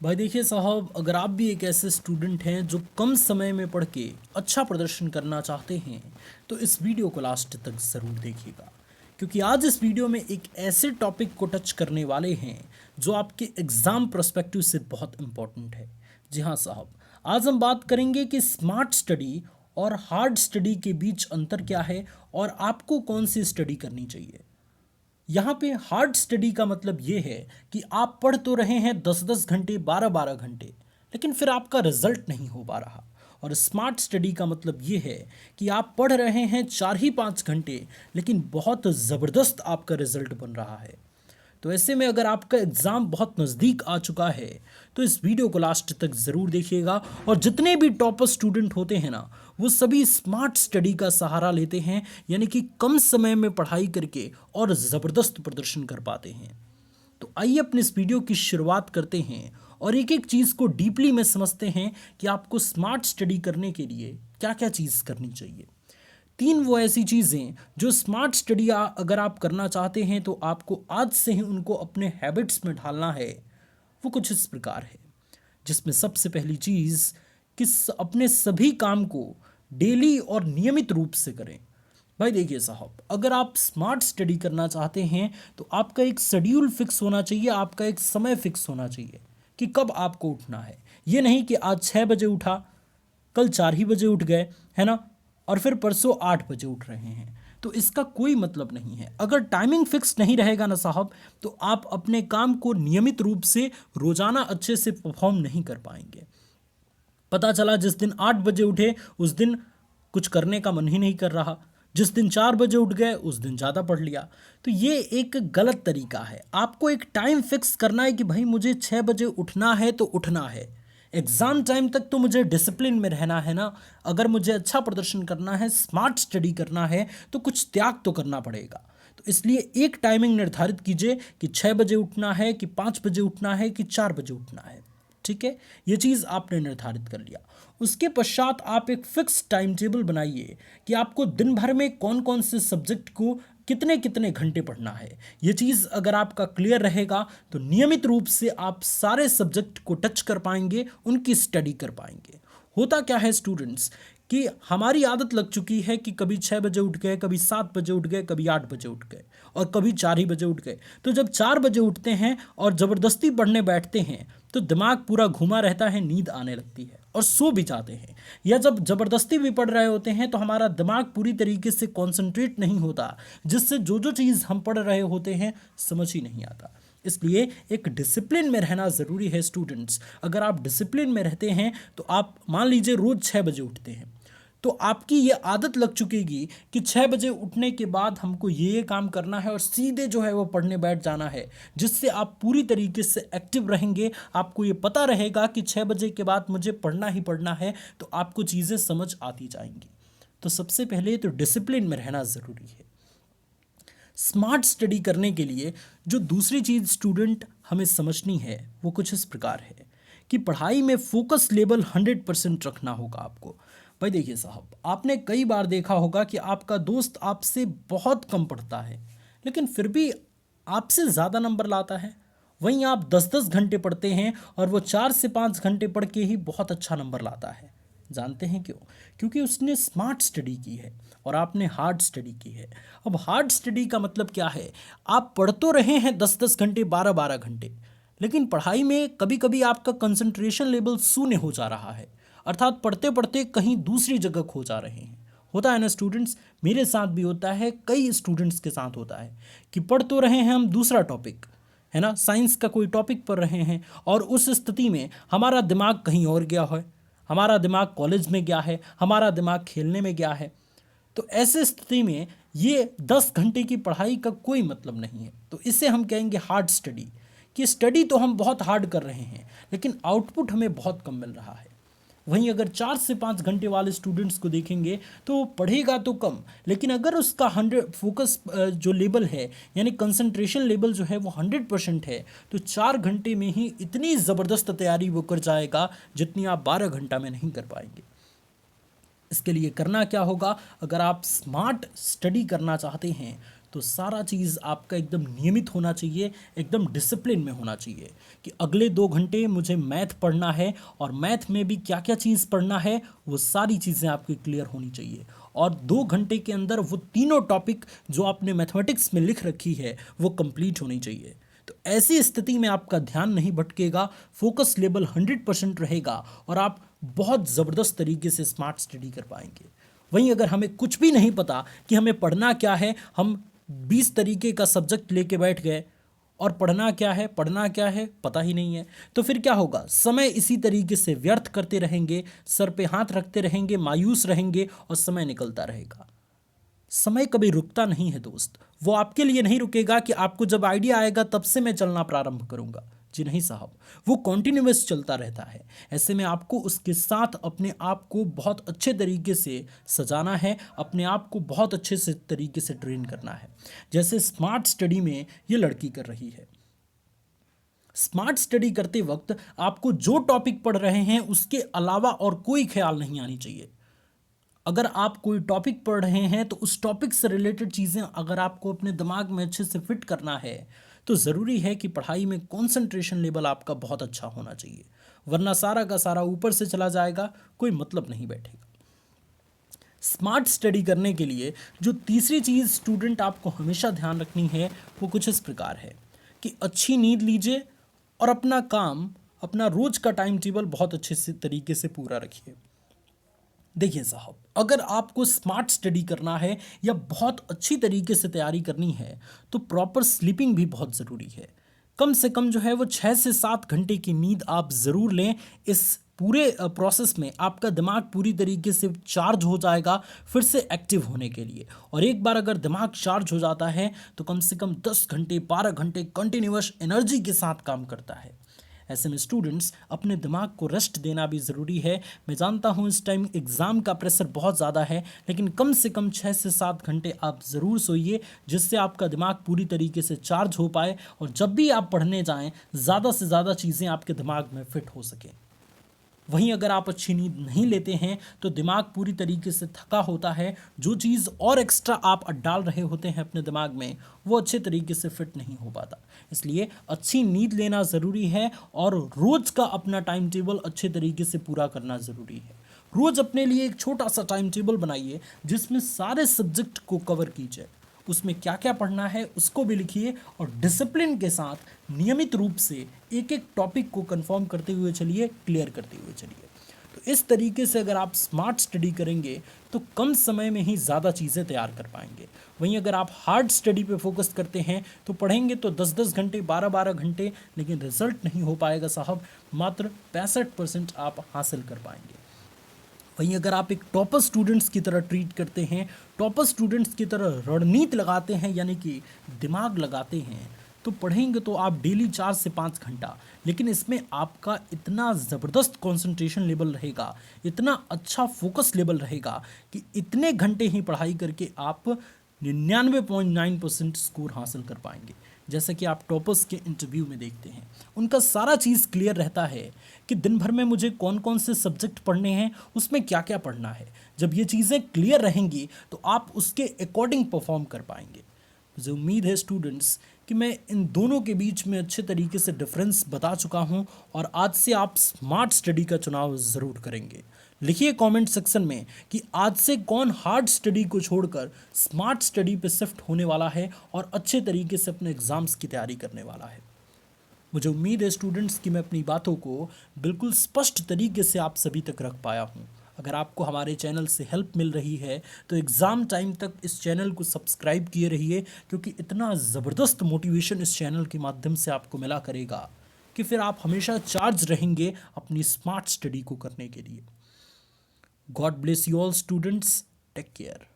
भाई देखिए साहब, अगर आप भी एक ऐसे स्टूडेंट हैं जो कम समय में पढ़ के अच्छा प्रदर्शन करना चाहते हैं तो इस वीडियो को लास्ट तक ज़रूर देखिएगा, क्योंकि आज इस वीडियो में एक ऐसे टॉपिक को टच करने वाले हैं जो आपके एग्ज़ाम पर्सपेक्टिव से बहुत इम्पोर्टेंट है। जी हाँ साहब, आज हम बात करेंगे कि स्मार्ट स्टडी और हार्ड स्टडी के बीच अंतर क्या है और आपको कौन सी स्टडी करनी चाहिए। यहाँ पे हार्ड स्टडी का मतलब ये है कि आप पढ़ तो रहे हैं 10-10 घंटे, 12-12 घंटे, लेकिन फिर आपका रिजल्ट नहीं हो पा रहा। और स्मार्ट स्टडी का मतलब ये है कि आप पढ़ रहे हैं 4 ही 5 घंटे, लेकिन बहुत ज़बरदस्त आपका रिजल्ट बन रहा है। तो ऐसे में अगर आपका एग्ज़ाम बहुत नज़दीक आ चुका है तो इस वीडियो को लास्ट तक ज़रूर देखिएगा। और जितने भी टॉपर स्टूडेंट होते हैं ना, वो सभी स्मार्ट स्टडी का सहारा लेते हैं, यानी कि कम समय में पढ़ाई करके और ज़बरदस्त प्रदर्शन कर पाते हैं। तो आइए अपने इस वीडियो की शुरुआत करते हैं और एक एक चीज़ को डीपली में समझते हैं कि आपको स्मार्ट स्टडी करने के लिए क्या क्या चीज़ करनी चाहिए। तीन वो ऐसी चीज़ें जो स्मार्ट स्टडी अगर आप करना चाहते हैं तो आपको आज से ही उनको अपने हैबिट्स में ढालना है। वो कुछ इस प्रकार है, जिसमें सबसे पहली चीज़ कि अपने सभी काम को डेली और नियमित रूप से करें। भाई देखिए साहब, अगर आप स्मार्ट स्टडी करना चाहते हैं तो आपका एक शेड्यूल फिक्स होना चाहिए, आपका एक समय फिक्स होना चाहिए कि कब आपको उठना है। ये नहीं कि आज 6 बजे उठा, कल 4 ही बजे उठ गए, है ना, और फिर परसों 8 बजे उठ रहे हैं। तो इसका कोई मतलब नहीं है। अगर टाइमिंग फिक्स नहीं रहेगा ना साहब, तो आप अपने काम को नियमित रूप से रोजाना अच्छे से परफॉर्म नहीं कर पाएंगे। पता चला जिस दिन 8 बजे उठे उस दिन कुछ करने का मन ही नहीं कर रहा, जिस दिन 4 बजे उठ गए उस दिन ज़्यादा पढ़ लिया। तो ये एक गलत तरीका है। आपको एक टाइम फिक्स करना है कि भाई मुझे 6 बजे उठना है तो उठना है। एग्ज़ाम टाइम तक तो मुझे डिसिप्लिन में रहना है ना। अगर मुझे अच्छा प्रदर्शन करना है, स्मार्ट स्टडी करना है, तो कुछ त्याग तो करना पड़ेगा। तो इसलिए एक टाइमिंग निर्धारित कीजिए कि 6 बजे उठना है, कि 5 बजे उठना है, कि 4 बजे उठना है। ठीक है, ये चीज़ आपने निर्धारित कर लिया। उसके पश्चात आप एक फिक्स टाइम टेबल बनाइए कि आपको दिन भर में कौन कौन से सब्जेक्ट को कितने कितने घंटे पढ़ना है। ये चीज़ अगर आपका क्लियर रहेगा तो नियमित रूप से आप सारे सब्जेक्ट को टच कर पाएंगे, उनकी स्टडी कर पाएंगे। होता क्या है स्टूडेंट्स कि हमारी आदत लग चुकी है कि कभी 6 बजे उठ गए, कभी 7 बजे उठ गए, कभी 8 बजे उठ गए, और कभी 4 ही बजे उठ गए। तो जब 4 बजे उठते हैं और ज़बरदस्ती पढ़ने बैठते हैं तो दिमाग पूरा घुमा रहता है, नींद आने लगती है और सो भी जाते हैं। या जब ज़बरदस्ती भी पढ़ रहे होते हैं तो हमारा दिमाग पूरी तरीके से कॉन्सेंट्रेट नहीं होता, जिससे जो जो चीज़ हम पढ़ रहे होते हैं समझ ही नहीं आता। इसलिए एक डिसिप्लिन में रहना ज़रूरी है स्टूडेंट्स। अगर आप डिसिप्लिन में रहते हैं तो आप मान लीजिए रोज़ 6 बजे उठते हैं, तो आपकी ये आदत लग चुकेगी कि 6 बजे उठने के बाद हमको ये काम करना है और सीधे जो है वो पढ़ने बैठ जाना है, जिससे आप पूरी तरीके से एक्टिव रहेंगे। आपको ये पता रहेगा कि 6 बजे के बाद मुझे पढ़ना ही पढ़ना है, तो आपको चीज़ें समझ आती जाएंगी। तो सबसे पहले तो डिसिप्लिन में रहना ज़रूरी है। स्मार्ट स्टडी करने के लिए जो दूसरी चीज़ स्टूडेंट हमें समझनी है वो कुछ इस प्रकार है कि पढ़ाई में फोकस लेवल 100% रखना होगा आपको। भाई देखिए साहब, आपने कई बार देखा होगा कि आपका दोस्त आपसे बहुत कम पढ़ता है, लेकिन फिर भी आपसे ज़्यादा नंबर लाता है। वहीं आप 10-10 घंटे पढ़ते हैं और वो 4 से 5 घंटे पढ़ के ही बहुत अच्छा नंबर लाता है। जानते हैं क्यों? क्योंकि उसने स्मार्ट स्टडी की है और आपने हार्ड स्टडी की है। अब हार्ड स्टडी का मतलब क्या है? आप पढ़ तो रहे हैं 10-10 घंटे, 12-12 घंटे, लेकिन पढ़ाई में कभी कभी आपका कंसंट्रेशन लेवल शून्य हो जा रहा है, अर्थात पढ़ते पढ़ते कहीं दूसरी जगह खो जा रहे हैं। होता है ना स्टूडेंट्स, मेरे साथ भी होता है, कई स्टूडेंट्स के साथ होता है कि पढ़ तो रहे हैं हम दूसरा टॉपिक, है ना, साइंस का कोई टॉपिक पढ़ रहे हैं, और उस स्थिति में हमारा दिमाग कहीं और गया है, हमारा दिमाग कॉलेज में गया है, हमारा दिमाग खेलने में गया है। तो ऐसे स्थिति में ये 10 घंटे की पढ़ाई का कोई मतलब नहीं है। तो इसे हम कहेंगे हार्ड स्टडी, कि स्टडी तो हम बहुत हार्ड कर रहे हैं लेकिन आउटपुट हमें बहुत कम मिल रहा है। वहीं अगर 4 से 5 घंटे वाले स्टूडेंट्स को देखेंगे तो वो पढ़ेगा तो कम, लेकिन अगर उसका 100 फोकस जो लेवल है, यानी कंसंट्रेशन लेवल जो है वो 100% है, तो 4 घंटे में ही इतनी ज़बरदस्त तैयारी वो कर जाएगा जितनी आप 12 घंटा में नहीं कर पाएंगे। इसके लिए करना क्या होगा? अगर आप स्मार्ट स्टडी करना चाहते हैं तो सारा चीज़ आपका एकदम नियमित होना चाहिए, एकदम डिसिप्लिन में होना चाहिए कि अगले 2 घंटे मुझे मैथ पढ़ना है और मैथ में भी क्या क्या चीज़ पढ़ना है वो सारी चीज़ें आपकी क्लियर होनी चाहिए। और 2 घंटे के अंदर वो तीनों टॉपिक जो आपने मैथमेटिक्स में लिख रखी है वो कंप्लीट होनी चाहिए। तो ऐसी स्थिति में आपका ध्यान नहीं भटकेगा, फोकस लेवल 100% रहेगा और आप बहुत ज़बरदस्त तरीके से स्मार्ट स्टडी कर पाएंगे। वहीं अगर हमें कुछ भी नहीं पता कि हमें पढ़ना क्या है, हम 20 तरीके का सब्जेक्ट लेके बैठ गए और पढ़ना क्या है पता ही नहीं है, तो फिर क्या होगा? समय इसी तरीके से व्यर्थ करते रहेंगे, सर पे हाथ रखते रहेंगे, मायूस रहेंगे और समय निकलता रहेगा। समय कभी रुकता नहीं है दोस्त। वो आपके लिए नहीं रुकेगा कि आपको जब आइडिया आएगा तब से मैं चलना प्रारंभ करूंगा। जी नहीं साहब, वो कॉन्टिन्यूअस चलता रहता है। ऐसे में आपको उसके साथ अपने आप को बहुत अच्छे तरीके से सजाना है, अपने आप को बहुत अच्छे से तरीके से ट्रेन करना है, जैसे स्मार्ट स्टडी में ये लड़की कर रही है। स्मार्ट स्टडी करते वक्त आपको जो टॉपिक पढ़ रहे हैं उसके अलावा और कोई ख्याल नहीं आनी चाहिए। अगर आप कोई टॉपिक पढ़ रहे हैं तो उस टॉपिक से रिलेटेड चीज़ें अगर आपको अपने दिमाग में अच्छे से फिट करना है तो ज़रूरी है कि पढ़ाई में कंसंट्रेशन लेवल आपका बहुत अच्छा होना चाहिए, वरना सारा का सारा ऊपर से चला जाएगा, कोई मतलब नहीं बैठेगा। स्मार्ट स्टडी करने के लिए जो तीसरी चीज़ स्टूडेंट आपको हमेशा ध्यान रखनी है वो कुछ इस प्रकार है कि अच्छी नींद लीजिए और अपना काम, अपना रोज का टाइम टेबल बहुत अच्छे से तरीके से पूरा रखिए। देखिए साहब, अगर आपको स्मार्ट स्टडी करना है या बहुत अच्छी तरीके से तैयारी करनी है तो प्रॉपर स्लीपिंग भी बहुत ज़रूरी है। कम से कम जो है वो 6 से 7 घंटे की नींद आप ज़रूर लें। इस पूरे प्रोसेस में आपका दिमाग पूरी तरीके से चार्ज हो जाएगा फिर से एक्टिव होने के लिए। और एक बार अगर दिमाग चार्ज हो जाता है तो कम से कम 10 घंटे 12 घंटे कंटिन्यूअस एनर्जी के साथ काम करता है। ऐसे में स्टूडेंट्स अपने दिमाग को रेस्ट देना भी ज़रूरी है। मैं जानता हूँ इस टाइम एग्ज़ाम का प्रेशर बहुत ज़्यादा है, लेकिन कम से कम 6 से 7 घंटे आप ज़रूर सोइए, जिससे आपका दिमाग पूरी तरीके से चार्ज हो पाए और जब भी आप पढ़ने जाएं ज़्यादा से ज़्यादा चीज़ें आपके दिमाग में फिट हो सकें। वहीं अगर आप अच्छी नींद नहीं लेते हैं तो दिमाग पूरी तरीके से थका होता है, जो चीज़ और एक्स्ट्रा आप डाल रहे होते हैं अपने दिमाग में वो अच्छे तरीके से फिट नहीं हो पाता। इसलिए अच्छी नींद लेना ज़रूरी है और रोज़ का अपना टाइम टेबल अच्छे तरीके से पूरा करना ज़रूरी है। रोज़ अपने लिए एक छोटा सा टाइम टेबल बनाइए जिसमें सारे सब्जेक्ट को कवर कीजिए, उसमें क्या क्या पढ़ना है उसको भी लिखिए और डिसिप्लिन के साथ नियमित रूप से एक एक टॉपिक को कंफर्म करते हुए चलिए, क्लियर करते हुए चलिए। तो इस तरीके से अगर आप स्मार्ट स्टडी करेंगे तो कम समय में ही ज़्यादा चीज़ें तैयार कर पाएंगे। वहीं अगर आप हार्ड स्टडी पे फोकस करते हैं तो पढ़ेंगे तो 10-10 घंटे 12-12 घंटे, लेकिन रिजल्ट नहीं हो पाएगा साहब, मात्र 65% आप हासिल कर पाएंगे। वहीं अगर आप एक टॉपर स्टूडेंट्स की तरह ट्रीट करते हैं, टॉपर स्टूडेंट्स की तरह रणनीति लगाते हैं यानी कि दिमाग लगाते हैं, तो पढ़ेंगे तो आप डेली 4 से 5 घंटा, लेकिन इसमें आपका इतना ज़बरदस्त कंसंट्रेशन लेवल रहेगा, इतना अच्छा फोकस लेवल रहेगा कि इतने घंटे ही पढ़ाई करके आप 99.9% स्कोर हासिल कर पाएंगे। जैसे कि आप टॉपर्स के इंटरव्यू में देखते हैं, उनका सारा चीज़ क्लियर रहता है कि दिन भर में मुझे कौन कौन से सब्जेक्ट पढ़ने हैं, उसमें क्या क्या पढ़ना है। जब ये चीज़ें क्लियर रहेंगी तो आप उसके अकॉर्डिंग परफॉर्म कर पाएंगे। मुझे उम्मीद है स्टूडेंट्स कि मैं इन दोनों के बीच में अच्छे तरीके से डिफरेंस बता चुका हूं और आज से आप स्मार्ट स्टडी का चुनाव ज़रूर करेंगे। लिखिए कमेंट सेक्शन में कि आज से कौन हार्ड स्टडी को छोड़कर स्मार्ट स्टडी पे शिफ्ट होने वाला है और अच्छे तरीके से अपने एग्ज़ाम्स की तैयारी करने वाला है। मुझे उम्मीद है स्टूडेंट्स कि मैं अपनी बातों को बिल्कुल स्पष्ट तरीके से आप सभी तक रख पाया हूँ। अगर आपको हमारे चैनल से हेल्प मिल रही है तो एग्ज़ाम टाइम तक इस चैनल को सब्सक्राइब किए रहिए, क्योंकि इतना ज़बरदस्त मोटिवेशन इस चैनल के माध्यम से आपको मिला करेगा कि फिर आप हमेशा चार्ज रहेंगे अपनी स्मार्ट स्टडी को करने के लिए। God bless you all students, take care.